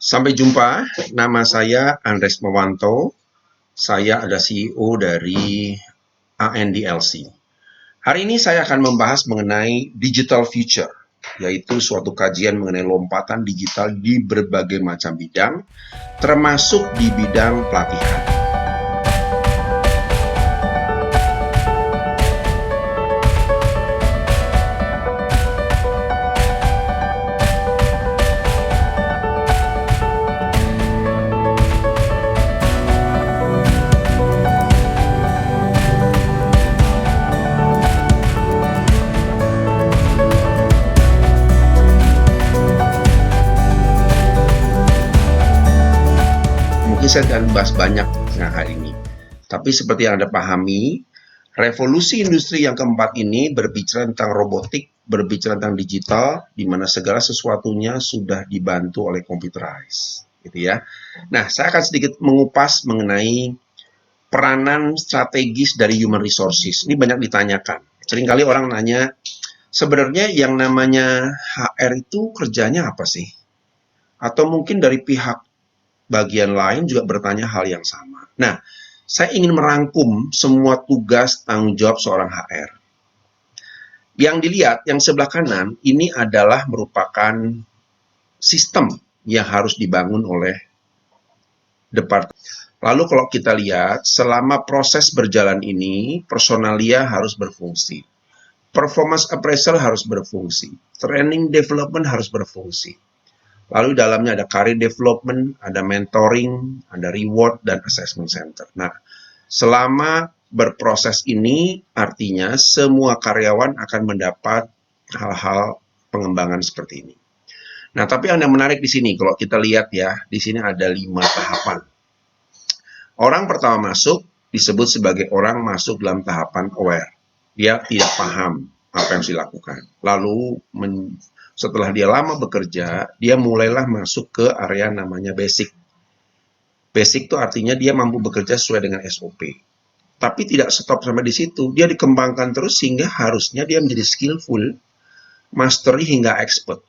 Sampai jumpa, nama saya Andres Mawanto, saya adalah CEO dari ANDLC. Hari ini saya akan membahas mengenai digital future, yaitu suatu kajian mengenai lompatan digital di berbagai macam bidang, termasuk di bidang pelatihan. Mungkin saya akan bahas banyak hari ini. Tapi seperti yang Anda pahami, revolusi industri yang keempat ini berbicara tentang robotik, berbicara tentang digital, di mana segala sesuatunya sudah dibantu oleh computerized, gitu ya. Nah, saya akan sedikit mengupas mengenai peranan strategis dari human resources. Ini banyak ditanyakan. Seringkali orang nanya, sebenarnya yang namanya HR itu kerjanya apa sih? Atau mungkin dari pihak bagian lain juga bertanya hal yang sama. Nah, saya ingin merangkum semua tugas tanggung jawab seorang HR. Yang dilihat, yang sebelah kanan, ini adalah merupakan sistem yang harus dibangun oleh departemen. Lalu kalau kita lihat, selama proses berjalan ini, personalia harus berfungsi. Performance appraisal harus berfungsi. Training development harus berfungsi. Lalu dalamnya ada career development, ada mentoring, ada reward, dan assessment center. Nah, selama berproses ini, artinya semua karyawan akan mendapat hal-hal pengembangan seperti ini. Nah, tapi yang menarik di sini, kalau kita lihat ya, di sini ada 5 tahapan. Orang pertama masuk disebut sebagai orang masuk dalam tahapan aware. Dia tidak paham apa yang harus dilakukan. Lalu setelah dia lama bekerja, dia mulailah masuk ke area namanya basic. Basic itu artinya dia mampu bekerja sesuai dengan SOP. Tapi tidak stop sampai di situ. Dia dikembangkan terus sehingga harusnya dia menjadi skillful, mastery hingga expert.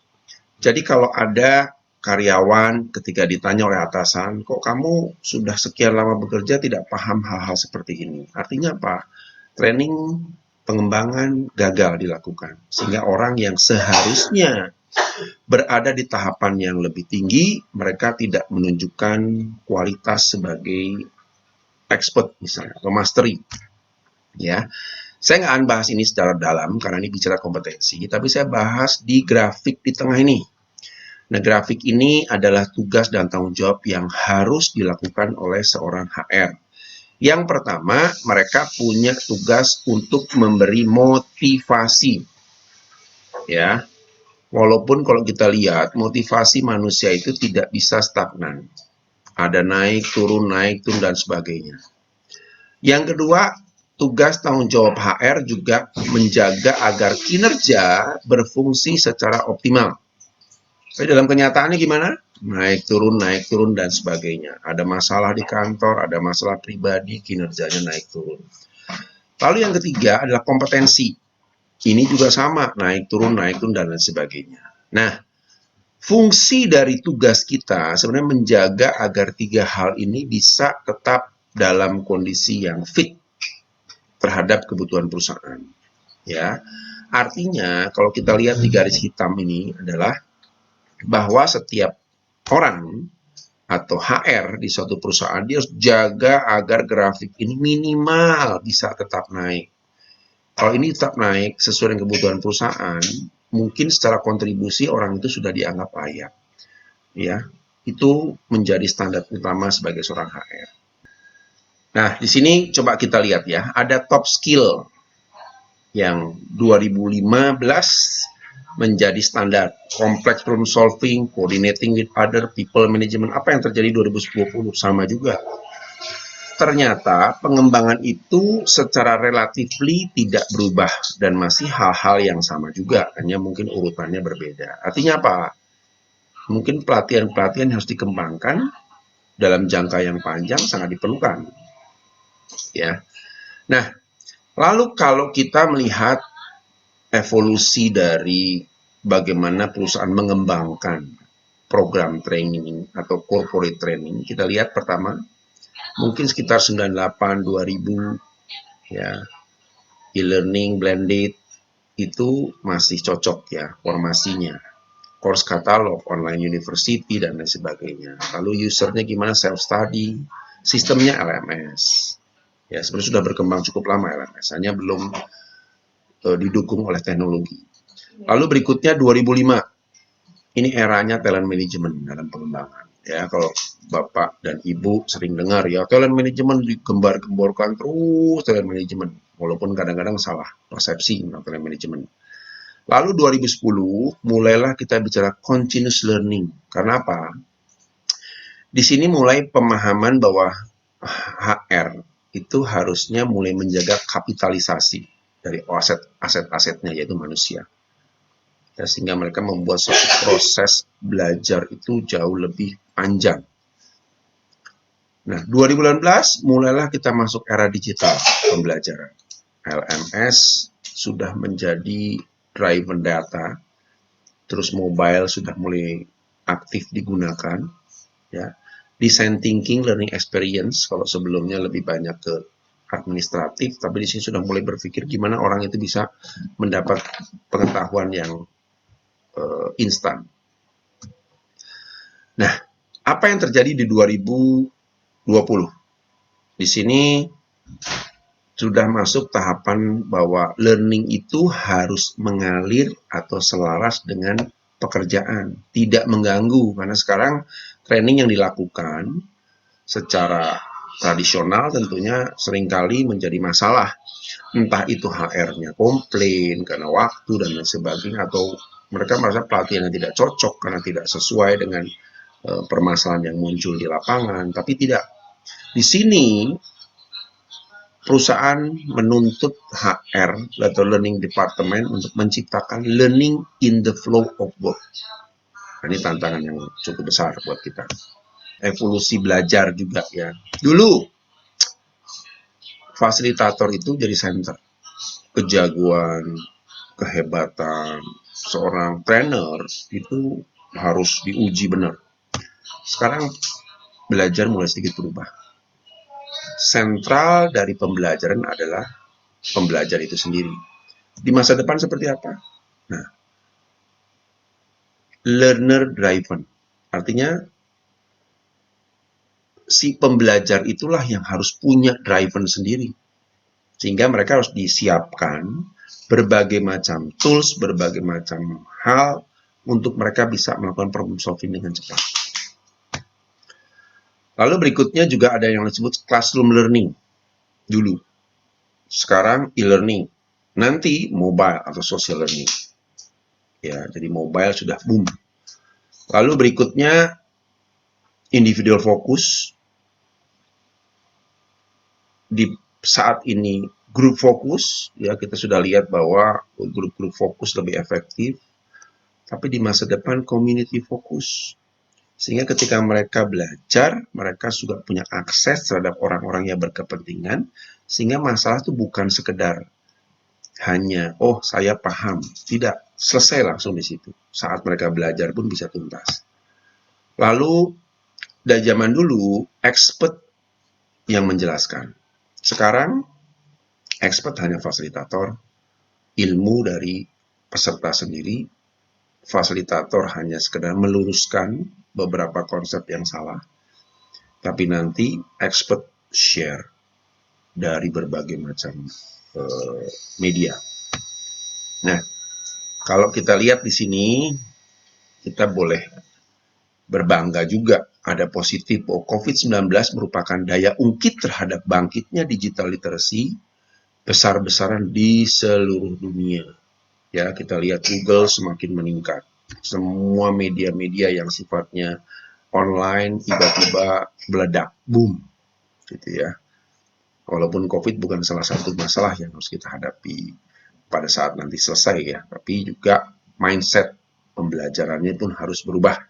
Jadi kalau ada karyawan ketika ditanya oleh atasan, kok kamu sudah sekian lama bekerja tidak paham hal-hal seperti ini? Artinya apa? Training pengembangan gagal dilakukan. Sehingga orang yang seharusnya berada di tahapan yang lebih tinggi, mereka tidak menunjukkan kualitas sebagai expert misalnya, atau mastery. Ya, saya nggak akan bahas ini secara dalam karena ini bicara kompetensi, tapi saya bahas di grafik di tengah ini. Nah, grafik ini adalah tugas dan tanggung jawab yang harus dilakukan oleh seorang HR. Yang pertama, mereka punya tugas untuk memberi motivasi. Ya, walaupun kalau kita lihat, motivasi manusia itu tidak bisa stagnan. Ada naik, turun, dan sebagainya. Yang kedua, tugas tanggung jawab HR juga menjaga agar kinerja berfungsi secara optimal. Tapi dalam kenyataannya gimana? Naik, turun, dan sebagainya. Ada masalah di kantor, ada masalah pribadi, kinerjanya naik, turun. Lalu yang ketiga adalah kompetensi. Ini juga sama, naik, turun, dan lain sebagainya. Nah, fungsi dari tugas kita sebenarnya menjaga agar 3 hal ini bisa tetap dalam kondisi yang fit terhadap kebutuhan perusahaan. Ya, artinya kalau kita lihat di garis hitam ini adalah bahwa setiap orang atau HR di suatu perusahaan dia harus jaga agar grafik ini minimal bisa tetap naik. Kalau ini tetap naik sesuai dengan kebutuhan perusahaan, mungkin secara kontribusi orang itu sudah dianggap layak. Ya, itu menjadi standar utama sebagai seorang HR. Nah, di sini coba kita lihat ya, ada top skill yang 2015 menjadi standar. Complex problem solving, coordinating with other people management. Apa yang terjadi 2020 sama juga. Ternyata pengembangan itu secara relatifly tidak berubah dan masih hal-hal yang sama juga, hanya mungkin urutannya berbeda. Artinya apa? Mungkin pelatihan-pelatihan harus dikembangkan dalam jangka yang panjang sangat diperlukan. Ya. Nah, lalu kalau kita melihat evolusi dari bagaimana perusahaan mengembangkan program training atau corporate training, kita lihat pertama mungkin sekitar 98 2000 ya, e-learning blended itu masih cocok ya formasinya. Course katalog, online university dan lain sebagainya. Lalu usernya gimana, self study, sistemnya LMS. Ya, sebenarnya sudah berkembang cukup lama LMS, hanya belum didukung oleh teknologi. Lalu berikutnya 2005. Ini eranya talent management dalam pengembangan. Ya, kalau Bapak dan Ibu sering dengar ya, talent management digembar-gemborkan terus talent management, walaupun kadang-kadang salah persepsi tentang talent management. Lalu 2010 mulailah kita bicara continuous learning. Karena apa? Di sini mulai pemahaman bahwa HR itu harusnya mulai menjaga kapitalisasi dari aset-asetnya, yaitu manusia. Ya, sehingga mereka membuat suatu proses belajar itu jauh lebih panjang. Nah, 2018 mulailah kita masuk era digital pembelajaran. LMS sudah menjadi driven data, terus mobile sudah mulai aktif digunakan, ya. Design thinking, learning experience, kalau sebelumnya lebih banyak ke administratif, tapi di sini sudah mulai berpikir gimana orang itu bisa mendapat pengetahuan yang instan. Nah, apa yang terjadi di 2020? Di sini sudah masuk tahapan bahwa learning itu harus mengalir atau selaras dengan pekerjaan, tidak mengganggu, karena sekarang training yang dilakukan secara tradisional tentunya seringkali menjadi masalah. Entah itu HR-nya komplain karena waktu dan lain sebagainya, atau mereka merasa pelatihan yang tidak cocok karena tidak sesuai dengan permasalahan yang muncul di lapangan. Tapi tidak. Di sini perusahaan menuntut HR atau learning department untuk menciptakan learning in the flow of work. Nah, ini tantangan yang cukup besar buat kita. Evolusi belajar juga ya. Dulu fasilitator itu jadi center. Kejagoan, kehebatan seorang trainer itu harus diuji benar. Sekarang belajar mulai sedikit berubah. Sentral dari pembelajaran adalah pembelajar itu sendiri. Di masa depan seperti apa? Nah, learner driven. Artinya si pembelajar itulah yang harus punya driven sendiri. Sehingga mereka harus disiapkan berbagai macam tools, berbagai macam hal untuk mereka bisa melakukan problem solving dengan cepat. Lalu berikutnya juga ada yang disebut classroom learning dulu. Sekarang e-learning. Nanti mobile atau social learning. Ya, jadi mobile sudah boom. Lalu berikutnya individual fokus. Di saat ini grup fokus, ya kita sudah lihat bahwa grup-grup fokus lebih efektif. Tapi di masa depan community fokus. Sehingga ketika mereka belajar, mereka juga punya akses terhadap orang-orang yang berkepentingan, sehingga masalah itu bukan sekedar hanya, oh saya paham, tidak, selesai langsung di situ. Saat mereka belajar pun bisa tuntas. Lalu, dari zaman dulu, expert yang menjelaskan. Sekarang, expert hanya fasilitator, ilmu dari peserta sendiri, fasilitator hanya sekedar meluruskan beberapa konsep yang salah, tapi nanti expert share dari berbagai macam media. Nah, kalau kita lihat di sini, kita boleh berbangga juga ada positif bahwa COVID-19 merupakan daya ungkit terhadap bangkitnya digital literacy besar-besaran di seluruh dunia. Ya, kita lihat Google semakin meningkat. Semua media-media yang sifatnya online tiba-tiba meledak, boom, gitu ya. Walaupun COVID bukan salah satu masalah yang harus kita hadapi pada saat nanti selesai ya, tapi juga mindset pembelajarannya pun harus berubah.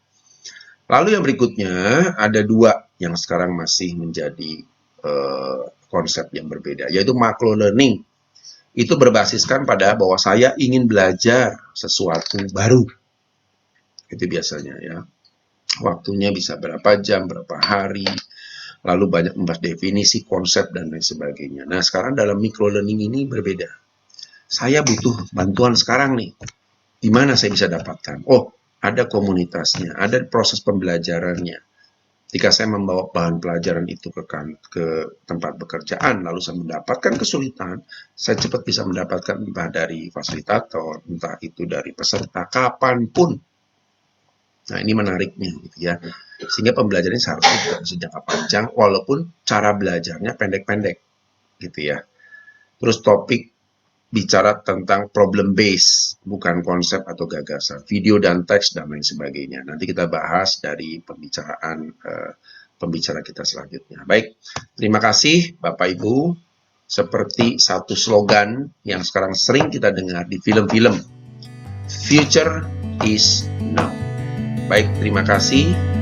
Lalu yang berikutnya ada dua yang sekarang masih menjadi konsep yang berbeda, yaitu macro learning. Itu berbasiskan pada bahwa saya ingin belajar sesuatu baru. Itu biasanya ya. Waktunya bisa berapa jam, berapa hari, lalu banyak membahas definisi, konsep, dan lain sebagainya. Nah, sekarang dalam micro learning ini berbeda. Saya butuh bantuan sekarang nih. Di mana saya bisa dapatkan? Oh, ada komunitasnya, ada proses pembelajarannya. Jika saya membawa bahan pelajaran itu ke tempat pekerjaan, lalu saya mendapatkan kesulitan, saya cepat bisa mendapatkan entah dari fasilitator, entah itu dari peserta, kapanpun. Nah, ini menariknya gitu ya. Sehingga pembelajarannya seharusnya juga bisa jangka panjang, walaupun cara belajarnya pendek-pendek gitu ya. Terus topik bicara tentang problem base, bukan konsep atau gagasan, video dan teks dan lain sebagainya. Nanti kita bahas dari pembicara kita selanjutnya. Baik, terima kasih Bapak Ibu. Seperti satu slogan yang sekarang sering kita dengar di film-film, future is now. Baik, terima kasih.